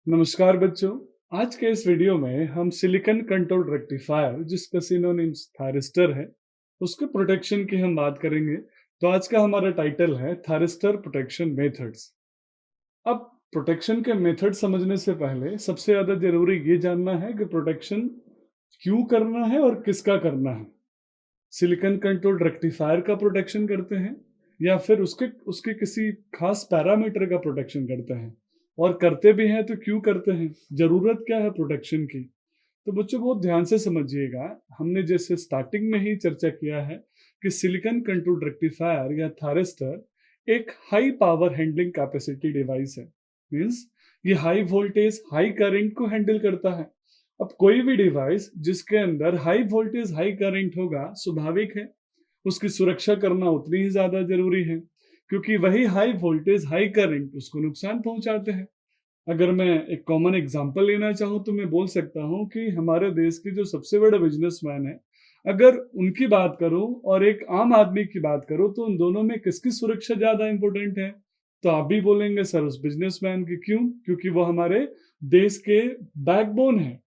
नमस्कार बच्चों। आज के इस वीडियो में हम सिलिकॉन कंट्रोल रेक्टिफायर जिसका सिनोनिम्स थारिस्टर है उसके प्रोटेक्शन की हम बात करेंगे। तो आज का हमारा टाइटल है थारिस्टर प्रोटेक्शन मेथड्स। अब प्रोटेक्शन के मेथड समझने से पहले सबसे ज्यादा जरूरी ये जानना है कि प्रोटेक्शन क्यों करना है और किसका करना है। सिलिकॉन कंट्रोल रेक्टिफायर का प्रोटेक्शन करते हैं या फिर उसके उसके किसी खास पैरामीटर का प्रोटेक्शन करते हैं, और करते भी हैं तो क्यों करते हैं, जरूरत क्या है प्रोटेक्शन की। तो बच्चों बहुत ध्यान से समझिएगा। हमने जैसे स्टार्टिंग में ही चर्चा किया है कि सिलिकॉन कंट्रोल रेक्टिफायर या थारिस्टर एक high power handling capacity device है। मींस ये हाई वोल्टेज हाई करंट को हैंडल करता है। अब कोई भी डिवाइस जिसके अंदर हाई वोल्टेज हाई करंट होगा, स्वाभाविक है उसकी सुरक्षा करना उतनी ही ज्यादा जरूरी है, क्योंकि वही हाई वोल्टेज हाई करंट उसको नुकसान पहुंचाते हैं। अगर मैं एक कॉमन एग्जांपल लेना चाहूँ तो मैं बोल सकता हूँ कि हमारे देश के जो सबसे बड़े बिजनेसमैन है, अगर उनकी बात करूं और एक आम आदमी की बात करूं तो उन दोनों में किसकी सुरक्षा ज्यादा इंपॉर्टेंट है। तो आप भी बोलेंगे सर उस बिजनेसमैन की। क्यों? क्योंकि वो हमारे देश के बैकबोन है।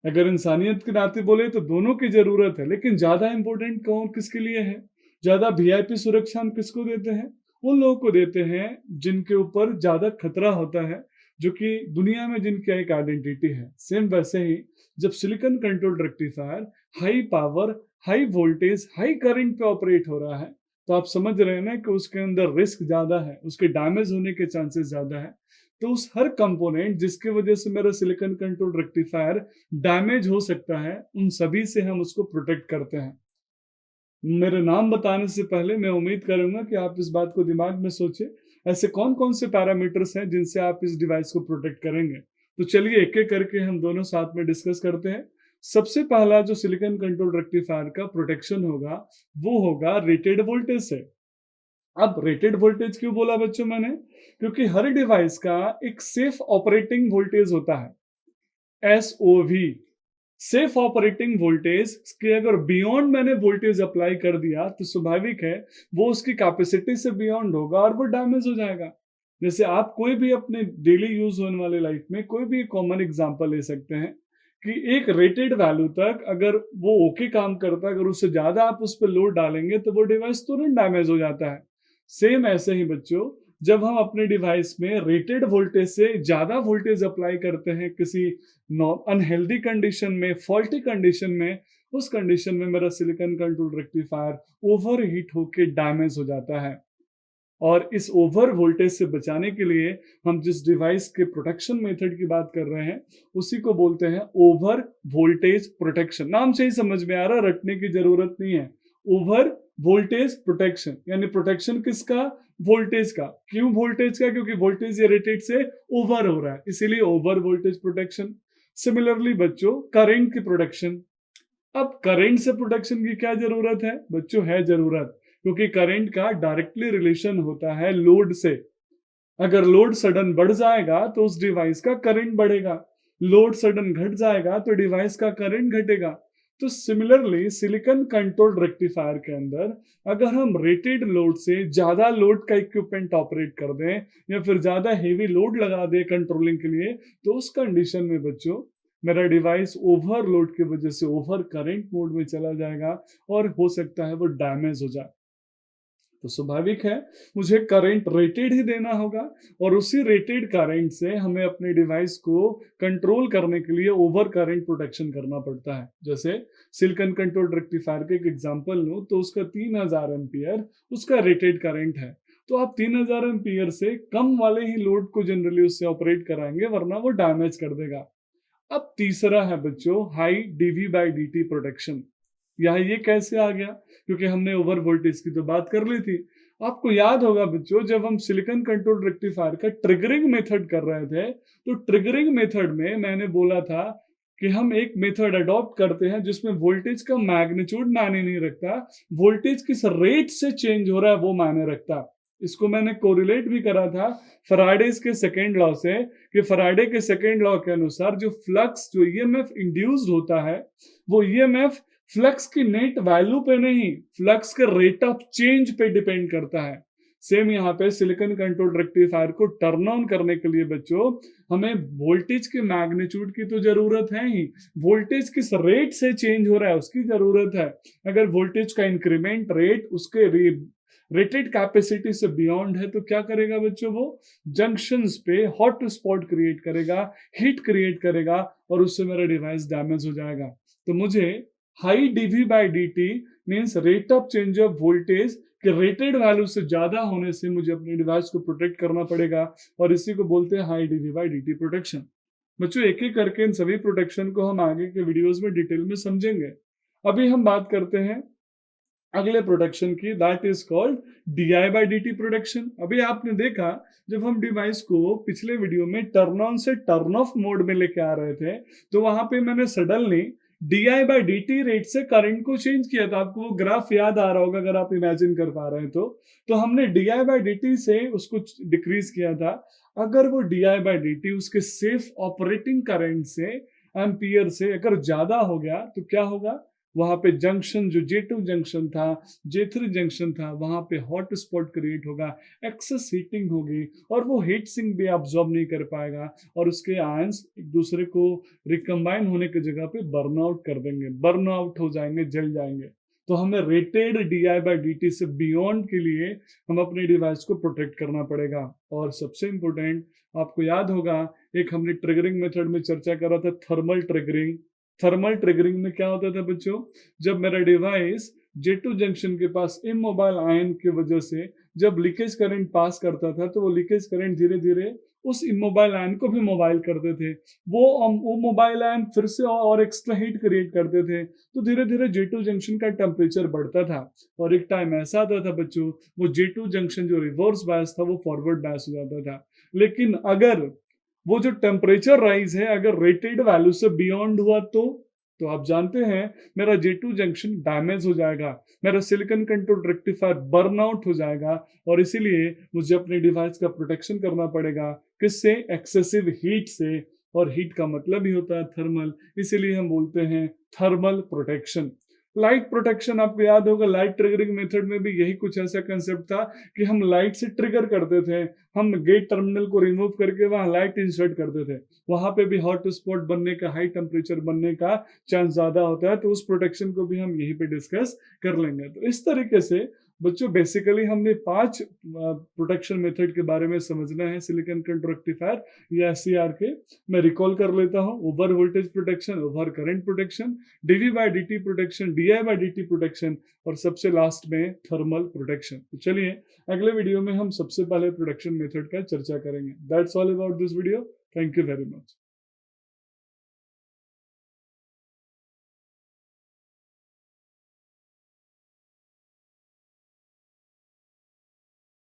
अगर इंसानियत के नाते बोले तो दोनों की जरूरत है, लेकिन ज्यादा इंपॉर्टेंट कौन किसके लिए है? ज्यादा वीआईपी सुरक्षा हम किसको देते हैं? उन लोगों को देते हैं जिनके ऊपर ज्यादा खतरा होता है, जो कि दुनिया में जिनकी एक आइडेंटिटी है। सेम वैसे ही जब silicon controlled rectifier high power high voltage high current पे ऑपरेट हो रहा है, तो आप समझ रहे हैं ना कि उसके अंदर रिस्क ज्यादा है, उसके डैमेज होने के चांसेस ज्यादा है। तो उस हर कंपोनेंट जिसकी वजह से मेरा सिलिकॉन कंट्रोल रेक्टिफायर डैमेज हो सकता है, उन सभी से हम उसको प्रोटेक्ट करते हैं। मेरे नाम बताने से पहले मैं उम्मीद करूंगा कि आप इस बात को दिमाग में सोचे, ऐसे कौन कौन से पैरामीटर्स हैं जिनसे आप इस डिवाइस को प्रोटेक्ट करेंगे। तो चलिए एक एक करके हम दोनों साथ में डिस्कस करते हैं। सबसे पहला जो सिलिकॉन कंट्रोल रेक्टिफायर का प्रोटेक्शन होगा वो होगा रेटेड वोल्टेज से। अब रेटेड वोल्टेज क्यों बोला बच्चों मैंने? क्योंकि हर डिवाइस का एक सेफ ऑपरेटिंग वोल्टेज होता है, SOV। सेफ ऑपरेटिंग वोल्टेज के अगर बियॉन्ड मैंने वोल्टेज अप्लाई कर दिया तो स्वाभाविक है वो उसकी कैपेसिटी से बियॉन्ड होगा और वो डैमेज हो जाएगा। जैसे आप कोई भी अपने डेली यूज होने वाले लाइफ में कोई भी कॉमन एग्जांपल ले सकते हैं कि एक रेटेड वैल्यू तक अगर वो ओके काम करता है, अगर उससे ज्यादा आप उस पर लोड डालेंगे तो वो डिवाइस तुरंत डैमेज हो जाता है। सेम ऐसे ही बच्चों, जब हम अपने डिवाइस में रेटेड वोल्टेज से ज्यादा वोल्टेज अप्लाई करते हैं किसी अनहेल्दी कंडीशन में, फॉल्टी कंडीशन में, उस कंडीशन में मेरा silicon control rectifier over heat होकर डैमेज हो जाता है। और इस ओवर वोल्टेज से बचाने के लिए हम जिस डिवाइस के प्रोटेक्शन मेथड की बात कर रहे हैं उसी को बोलते हैं ओवर वोल्टेज प्रोटेक्शन। नाम से ही समझ में आ रहा, रटने की जरूरत नहीं है। ओवर वोल्टेज प्रोटेक्शन यानी प्रोटेक्शन किसका? वोल्टेज का। क्यों वोल्टेज का? क्योंकि वोल्टेज रेटेड से ओवर हो रहा है, इसीलिए ओवर वोल्टेज प्रोटेक्शन। सिमिलरली बच्चों करंट की प्रोटेक्शन। अब करंट से प्रोटेक्शन की क्या जरूरत है बच्चों? है जरूरत, क्योंकि करंट का डायरेक्टली रिलेशन होता है लोड से। अगर लोड सडन बढ़ जाएगा तो उस डिवाइस का करंट बढ़ेगा, लोड सडन घट जाएगा तो डिवाइस का करंट घटेगा। तो सिमिलरली सिलिकॉन कंट्रोल्ड रेक्टिफायर के अंदर अगर हम रेटेड लोड से ज्यादा लोड का इक्विपमेंट ऑपरेट कर दें या फिर ज्यादा हेवी लोड लगा दें कंट्रोलिंग के लिए, तो उस कंडीशन में बच्चों मेरा डिवाइस ओवरलोड की वजह से ओवर करंट मोड में चला जाएगा और हो सकता है वो डैमेज हो जाए। तो स्वाभाविक है मुझे करंट रेटेड ही देना होगा, और उसी रेटेड करंट से हमें अपने डिवाइस को कंट्रोल करने के लिए ओवर करंट प्रोटेक्शन करना पड़ता है। जैसे सिलिकॉन कंट्रोल रेक्टिफायर के एक एग्जांपल लूं तो उसका 3000 एम्पियर उसका रेटेड करंट है। तो आप 3000 एम्पियर से कम वाले ही लोड को जनरली उससे ऑपरेट कराएंगे, वरना वो डैमेज कर देगा। अब तीसरा है बच्चों high DV by D protection. यहाँ ये कैसे आ गया? क्योंकि हमने ओवर वोल्टेज की तो बात कर ली थी। आपको याद होगा बच्चों, जब हम सिलिकॉन कंट्रोल रेक्टिफायर का ट्रिगरिंग मेथड कर रहे थे तो ट्रिगरिंग मेथड में मैंने बोला था कि हम एक मेथड अडॉप्ट करते हैं जिसमें वोल्टेज का मैग्नीट्यूड मायने नहीं रखता, वोल्टेज किस रेट से चेंज हो रहा है वो मायने रखता। इसको मैंने कोरिलेट भी करा था फैराडेज के सेकेंड लॉ से, कि फैराडे के सेकेंड लॉ के अनुसार जो फ्लक्स जो ईएमएफ इंड्यूस्ड होता है वो ईएमएफ फ्लक्स की नेट वैल्यू पे नहीं, फ्लक्स के रेट ऑफ चेंज पे डिपेंड करता है। सेम यहाँ पे सिलिकॉन कंट्रोल रेक्टिफायर को टर्न ऑन करने के लिए बच्चों हमें वोल्टेज के मैग्नीट्यूड की तो जरूरत है ही, वोल्टेज किस रेट से चेंज हो रहा है उसकी जरूरत है। अगर वोल्टेज का इंक्रीमेंट रेट उसके रेटेड कैपेसिटी से बियॉन्ड है तो क्या करेगा बच्चों, वो जंक्शंस पे हॉट स्पॉट क्रिएट करेगा, हीट क्रिएट करेगा और उससे मेरा डिवाइस डैमेज हो जाएगा। तो मुझे high DV by D T means rate of change of voltage के रेटेड वैल्यू से ज्यादा होने से मुझे अपने डिवाइस को प्रोटेक्ट करना पड़ेगा और इसी को बोलते हैं high DV by D T protection. बच्चों एक एक करके इन सभी प्रोटेक्शन को हम आगे के वीडियोस में डिटेल में समझेंगे। अभी हम बात करते हैं अगले प्रोटेक्शन की, that is called DI by D T protection. अभी आपने देखा जब हम डिवाइस को पिछले वीडियो में टर्न ऑन से टर्न ऑफ मोड में लेके आ रहे थे तो वहां पे मैंने suddenly DI by D T rate से करंट को चेंज किया था। आपको वो ग्राफ याद आ रहा होगा अगर आप इमेजिन कर पा रहे हैं तो हमने डीआई बाई डी टी से उसको डिक्रीज किया था। अगर वो डीआई बाई डी टी उसके सेफ ऑपरेटिंग करंट से एम्पियर से अगर ज्यादा हो गया तो क्या होगा, वहां पे जंक्शन जो J2 जंक्शन था, J3 जंक्शन था, वहां पे हॉट स्पॉट क्रिएट होगा, एक्सेस हीटिंग होगी और वो हीट सिंक भी अब्सॉर्ब नहीं कर पाएगा और उसके आयंस एक दूसरे को रिकम्बाइन होने की जगह पे बर्न आउट कर देंगे, बर्न आउट हो जाएंगे, जल जाएंगे। तो हमें rated DI by D T से बियॉन्ड के लिए हम अपने डिवाइस को प्रोटेक्ट करना पड़ेगा। और सबसे इंपॉर्टेंट आपको याद होगा एक हमने ट्रिगरिंग मेथड में चर्चा करा था, थर्मल ट्रिगरिंग। थर्मल ट्रिगरिंग में क्या होता था बच्चों, जब मेरा डिवाइस J2 जंक्शन के पास इमोबाइल आयन की वजह से जब लीकेज करंट पास करता था तो वो लीकेज करंट धीरे धीरे उस इमोबाइल आयन को भी मोबाइल करते थे। वो मोबाइल आयन फिर से और एक्स्ट्रा हीट क्रिएट करते थे तो धीरे धीरे J2 जंक्शन का टेम्परेचर बढ़ता था और एक टाइम ऐसा आता था बच्चों वो J2 जंक्शन जो रिवर्स बायस था वो फॉरवर्ड बायस हो जाता था। लेकिन अगर वो जो टेम्परेचर राइज है अगर रेटेड वैल्यू से बियॉन्ड हुआ तो आप जानते हैं मेरा J2 जंक्शन डैमेज हो जाएगा, मेरा silicon control rectifier burn out हो जाएगा और इसीलिए मुझे अपने डिवाइस का प्रोटेक्शन करना पड़ेगा। किससे, एक्सेसिव हीट से। और हीट का मतलब ही होता है थर्मल, इसीलिए हम बोलते हैं थर्मल प्रोटेक्शन। लाइट प्रोटेक्शन आपको याद होगा, लाइट ट्रिगरिंग मेथड में भी यही कुछ ऐसा कंसेप्ट था कि हम लाइट से ट्रिगर करते थे, हम गेट टर्मिनल को रिमूव करके वहां लाइट इंसर्ट करते थे, वहां पे भी हॉट स्पॉट बनने का, हाई टेम्परेचर बनने का चांस ज्यादा होता है। तो उस प्रोटेक्शन को भी हम यहीं पे डिस्कस कर लेंगे। तो इस तरीके से बच्चों बेसिकली हमने 5 प्रोटेक्शन मेथड के बारे में समझना है सिलिकॉन कंट्रोल रेक्टिफायर या SCR के। मैं रिकॉल कर लेता हूँ, over voltage protection, over current protection, D V by D T protection, D I by D T protection और सबसे लास्ट में थर्मल प्रोटेक्शन। तो चलिए अगले वीडियो में हम सबसे पहले प्रोटेक्शन मेथड का चर्चा करेंगे। That's all about this video. Thank you very much.